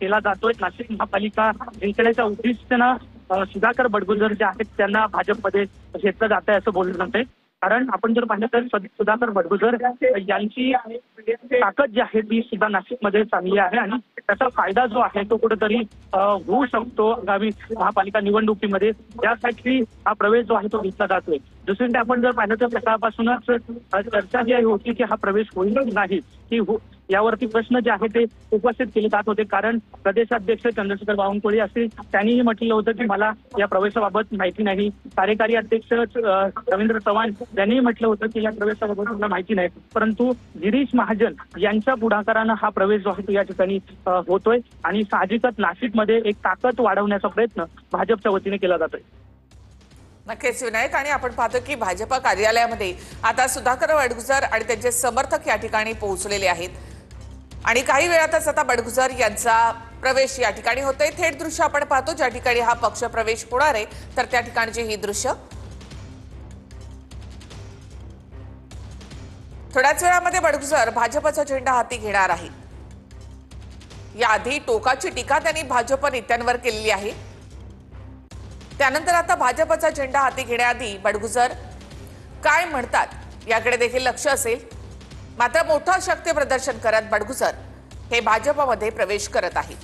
केला जातोय। नाशिक महापालिका जिंकण्याच्या उद्दिष्टानं सुधाकर बडगुजर जे आहेत त्यांना भाजपमध्ये घेतलं जात आहे असं बोललं जातंय। कारण आपण जर पाहिलं तर सुधाकर बडगुजर यांची ताकद जी आहे ती सुद्धा नाशिकमध्ये चांगली आहे आणि त्याचा फायदा जो आहे तो कुठेतरी होऊ शकतो आगामी महापालिका निवडणुकीमध्ये। त्यासाठी हा प्रवेश जो आहे तो घेतला जातोय। दुसरीकडे आपण जर पाहिलं तर सकाळपासूनच चर्चा जी होती की हा प्रवेश होईल की नाही की यावरती प्रश्न जे आहे ते उपस्थित केले जात होते। कारण प्रदेशाध्यक्ष चंद्रशेखर बावनकुळे असतील त्यांनीही म्हटलं होतं की मला या प्रवेशाबाबत माहिती नाही। कार्यकारी अध्यक्ष रवींद्र चव्हाण यांनीही म्हटलं होतं की या प्रवेशाबाबत मला माहिती नाही। परंतु गिरीश महाजन यांच्या पुढाकारानं हा प्रवेश जो आहे तो या ठिकाणी होतोय आणि साहजिकच नाशिकमध्ये एक ताकद वाढवण्याचा प्रयत्न भाजपच्या वतीने केला जातोय। नक्कीच विनायक, आणि आपण पाहतो की भाजप कार्यालयामध्ये आता सुधाकर बडगुजर आणि त्यांचे समर्थक या ठिकाणी पोहोचलेले आहेत आणि काही वेळातच आता बडगुजर यांचा प्रवेश या ठिकाणी होतोय। थेट दृश्य आपण पाहतो ज्या ठिकाणी हा पक्ष प्रवेश होणार आहे तर त्या ठिकाणची ही दृश्य। थोड्याच वेळामध्ये बडगुजर भाजपचा झेंडा हाती घेणार आहे। याआधी टोकाची टीका त्यांनी भाजप नेत्यांवर केलेली आहे। त्यानंतर आता भाजपचा झेंडा हाती घेण्याआधी बडगुजर काय म्हणतात याकडे देखील लक्ष असेल। मात्र मोठा शक्ती प्रदर्शन करत बडगुजर हे भाजपमध्ये प्रवेश करत आहे।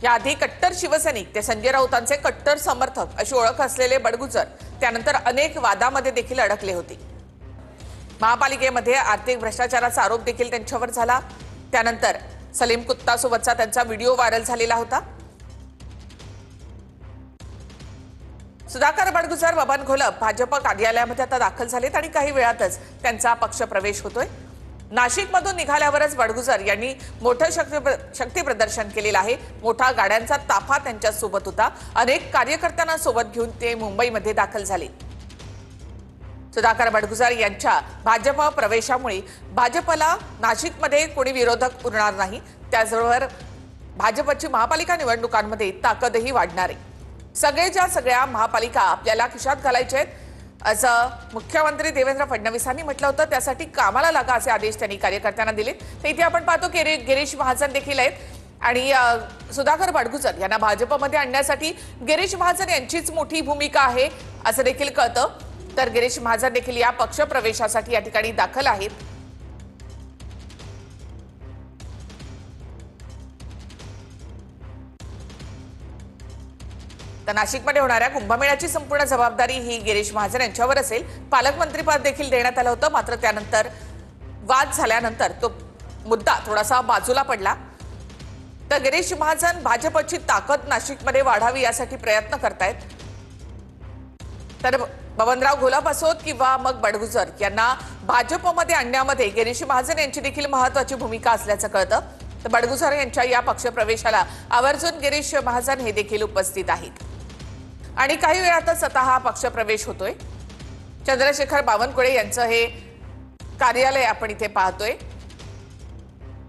याआधी कट्टर शिवसैनिक ते संजय राऊतांचे कट्टर समर्थक अशी ओळख असलेले बडगुजर त्यानंतर अनेक वादामध्ये देखील अडकले होते। महापालिकेमध्ये आर्थिक भ्रष्टाचाराचा आरोप देखील त्यांच्यावर झाला। त्यानंतर सलीम कुत्ता सोबतचा त्यांचा व्हिडिओ व्हायरल झालेला होता। सुधाकर बडगुजर बबन घोलप भाजप कार्यालयामध्ये आता दाखल झालेत आणि काही वेळातच त्यांचा पक्ष प्रवेश होतोय। नाशिकमधून निघाल्यावरच बडगुजर यांनी मोठं शक्ती प्रदर्शन केलेलं आहे। मोठा गाड्यांचा ताफा त्यांच्या सोबत होता। अनेक कार्यकर्त्यांना सोबत घेऊन ते मुंबईमध्ये दाखल झाले। सुधाकर बडगुजर यांच्या भाजप प्रवेशामुळे भाजपला नाशिकमध्ये कोणी विरोधक उरणार नाही। त्याचबरोबर भाजपची महापालिका निवडणुकांमध्ये ताकदही वाढणार आहे। सगळ्याच्या सगळ्या महापालिका आपल्याला खिशात घालायचे आहेत असं मुख्यमंत्री देवेंद्र फडणवीसांनी म्हटलं होतं। त्यासाठी कामाला लागा असे आदेश त्यांनी कार्यकर्त्यांना दिले। तर इथे आपण पाहतो की गिरीश महाजन देखील आहेत आणि सुधाकर बडगुजर यांना भाजपमध्ये आणण्यासाठी गिरीश महाजन यांचीच मोठी भूमिका आहे असं देखील कळतं। तर गिरीश महाजन देखील या पक्ष प्रवेशासाठी या ठिकाणी दाखल आहेत। तर नाशिकमध्ये होणाऱ्या कुंभमेळ्याची संपूर्ण जबाबदारी ही गिरीश महाजन यांच्यावर असेल। पालकमंत्रीपद देखील देण्यात आलं होतं, मात्र त्यानंतर वाद झाल्यानंतर तो मुद्दा थोडासा बाजूला पडला। तर गिरीश महाजन भाजपची ताकद नाशिकमध्ये वाढावी यासाठी प्रयत्न करतायत। तर बबनराव घोलप असोत किंवा मग बडगुजर यांना भाजपमध्ये आणण्यामध्ये गिरीश महाजन यांची देखील महत्त्वाची भूमिका असल्याचं कळतं। तर बडगुजर यांच्या या पक्ष प्रवेशाला आवर्जून गिरीश महाजन हे देखील उपस्थित आहेत आणि काही वेळातच आता हा पक्ष प्रवेश होतोय। चंद्रशेखर बावनकुळे यांचं हे कार्यालय आपण इथे पाहतोय।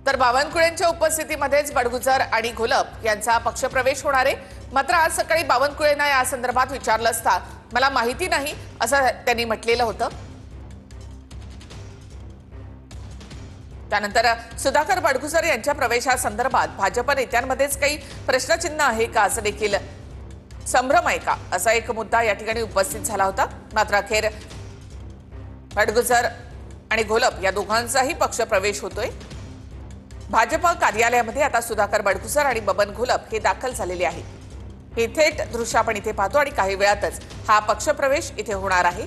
तर बावनकुळेंच्या उपस्थितीमध्येच बडगुजर आणि घोलप यांचा पक्ष प्रवेश होणार आहे। मात्र आज सकाळी बावनकुळेंना या संदर्भात विचारलं असता मला माहिती नाही असं त्यांनी म्हटलेलं होतं। त्यानंतर सुधाकर बडगुजर यांच्या प्रवेशासंदर्भात भाजप नेत्यांमध्येच काही प्रश्नचिन्ह आहे का असं देखील संभ्रम आहे का असा एक मुद्दा या ठिकाणी उपस्थित झाला होता। मात्र अखेर बडगुजर आणि घोलप या दोघांचाही पक्ष प्रवेश होतोय। भाजप कार्यालयामध्ये आता सुधाकर बडगुजर आणि बबन घोलप हे दाखल झालेले आहेत। हे थेट दृश्य आपण इथे पाहतो आणि काही वेळातच हा पक्ष प्रवेश इथे होणार आहे।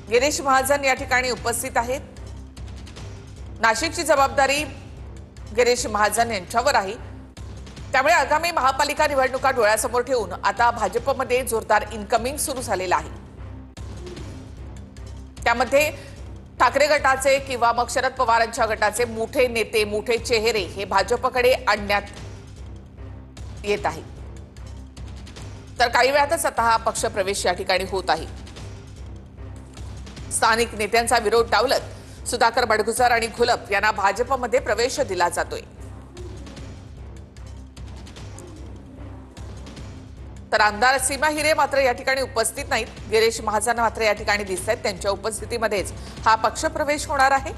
गिरीश महाजन या ठिकाणी उपस्थित आहेत। नाशिकची जबाबदारी गिरीश महाजन यांच्यावर आहे। त्यामुळे आगामी महापालिका निवडणुका डोळ्यासमोर ठेवून आता भाजपमध्ये जोरदार इनकमिंग सुरू झालेलं आहे। त्यामध्ये ठाकरे गटाचे किंवा मग शरद पवारांच्या गटाचे मोठे नेते मोठे चेहरे हे भाजपकडे आणण्यात येत आहे। तर काही वेळातच आता हा पक्ष प्रवेश या ठिकाणी होत आहे। स्थानिक नेत्यांचा विरोध डावलत सुधाकर बडगुजर आणि घोलप यांना भाजपमध्ये प्रवेश दिला जातोय। तर आमदार सीमा हिरे मात्र या ठिकाणी उपस्थित नाहीत। गिरीश महाजन मात्र या ठिकाणी दिसत आहेत। त्यांच्या उपस्थितीमध्येच हा पक्ष प्रवेश होणार आहे।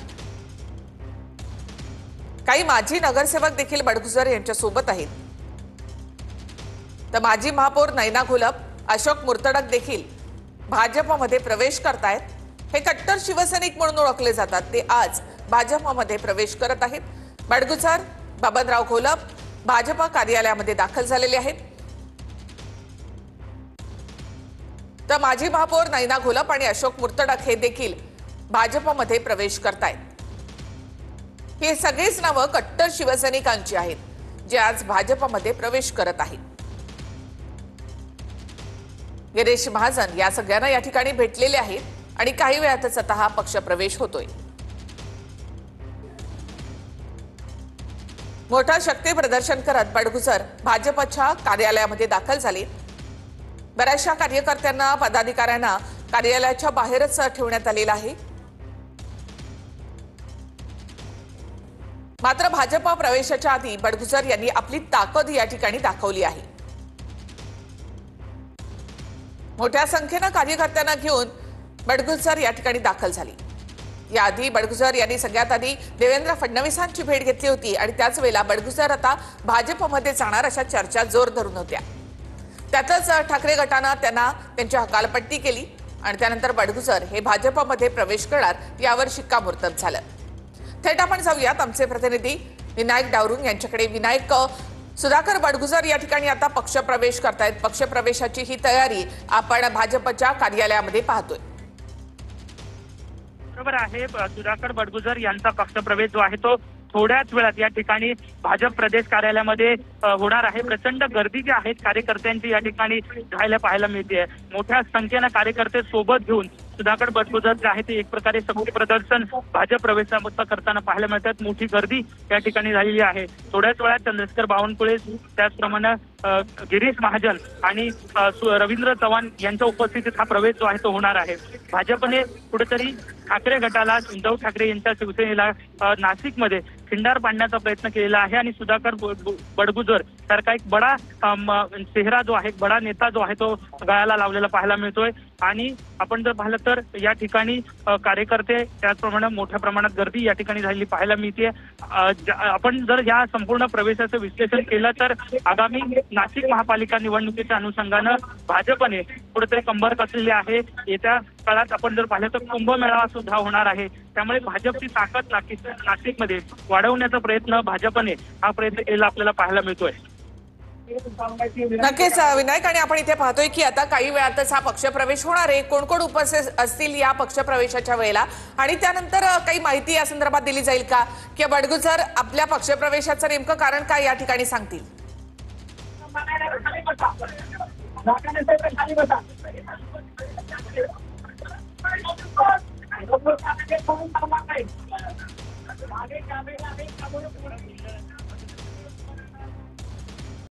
काही माजी नगरसेवक देखील बडगुजर यांच्या सोबत आहेत। तर माजी महापौर नैना घोलप, अशोक मुर्तडक देखील भाजपमध्ये प्रवेश करतायत। हे कट्टर शिवसैनिक म्हणून ओळखले जातात, ते आज भाजपमध्ये प्रवेश करत आहेत। बडगुजर बबनराव घोलप भाजप कार्यालयामध्ये दाखल झालेले आहेत। तर माजी महापौर नैना घोलप आणि अशोक मुर्तडक हे देखील भाजपमध्ये प्रवेश करतायत। हे सगळेच नावं कट्टर शिवसैनिकांची आहेत, जे आज भाजपमध्ये प्रवेश करत आहेत। गिरीश महाजन या सगळ्यांना या ठिकाणी भेटलेले आहेत आणि काही वेळातच आता हा पक्ष प्रवेश होतोय। मोठा शक्ती प्रदर्शन करत बडगुजर भाजपच्या कार्यालयामध्ये दाखल झाले। बऱ्याचशा कार्यकर्त्यांना पदाधिकाऱ्यांना कार्यालयाच्या बाहेरच ठेवण्यात आलेलं आहे। मात्र भाजप प्रवेशाच्या आधी बडगुजर यांनी आपली ताकद या ठिकाणी दाखवली आहे। मोठ्या संख्येने कार्यकर्त्यांना घेऊन बडगुजर या ठिकाणी दाखल झाली। याआधी बडगुजर यांनी सगळ्यात आधी देवेंद्र फडणवीसांची भेट घेतली होती आणि त्याच वेळेला बडगुजर आता भाजपमध्ये जाणार अशा चर्चा जोर धरून होत्या। त्यातच ठाकरे गटानं त्यांना त्यांची हकालपट्टी केली आणि त्यानंतर बडगुजर हे भाजपमध्ये प्रवेश करणार यावर शिक्कामोर्तब झालं। थेट आपण जाऊयात आमचे प्रतिनिधी विनायक डावरुंग यांच्याकडे। विनायक, सुधाकर बडगुजर या ठिकाणी आता पक्षप्रवेश करतायत। पक्षप्रवेशाची ही तयारी आपण भाजपच्या कार्यालयामध्ये पाहतोय। बरोबर आहे, सुधाकर बडगुजर यांचा पक्षप्रवेश जो आहे तो थोड्याच वेळात या ठिकाणी भाजप प्रदेश कार्यालयामध्ये होणार आहे। प्रचंड गर्दी जी आहे कार्यकर्त्यांची या ठिकाणी पाहायला मिळते। मोठ्या संख्येने कार्यकर्ते सोबत घेऊन सुधाकर बडगुजर जे आहे ते एक प्रकारे शक्ती प्रदर्शन भाजप प्रवेशामध्ये करताना पाहायला मिळतात। मोठी गर्दी या ठिकाणी झालेली आहे। थोड्याच वेळात चंद्रशेखर बावनकुळे, त्याचप्रमाणे गिरीश महाजन आणि रवींद्र चव्हाण यांच्या उपस्थितीत हा प्रवेश जो आहे तो होणार आहे। भाजपने कुठेतरी ठाकरे गटाला, उद्धव ठाकरे यांच्या शिवसेनेला नाशिकमध्ये खिंडार पाडण्याचा प्रयत्न केलेला आहे आणि सुधाकर बडगुजर सारखा एक बडा चेहरा जो आहे, बडा नेता जो आहे तो गळाला लावलेला पाहायला मिळतोय। आणि आपण जर पाहिलं तर या ठिकाणी कार्यकर्ते, त्याचप्रमाणे मोठ्या प्रमाणात गर्दी या ठिकाणी झालेली पाहायला मिळते। आपण जर या संपूर्ण प्रवेशाचं विश्लेषण केलं तर आगामी नाशिक महापालिका निवडणुकीच्या अनुषंगानं भाजपने कुठेतरी कंबर कसलेली आहे। येत्या काळात आपण जर पाहिलं तर कुंभमेळावा सुद्धा होणार आहे। त्यामुळे भाजपची ताकद नाशिकमध्ये वाढवण्याचा प्रयत्न भाजपने हा प्रयत्न केला आपल्याला पाहायला मिळतोय। नक्कीच विनायक, आणि आपण इथे पाहतोय की आता काही वेळातच हा पक्षप्रवेश होणार आहे। कोण कोण उपस्थित असतील या पक्षप्रवेशाच्या वेळेला आणि त्यानंतर काही माहिती या संदर्भात दिली जाईल का, की बडगुजर आपल्या पक्षप्रवेशाचं नेमकं कारण काय या ठिकाणी सांगतील?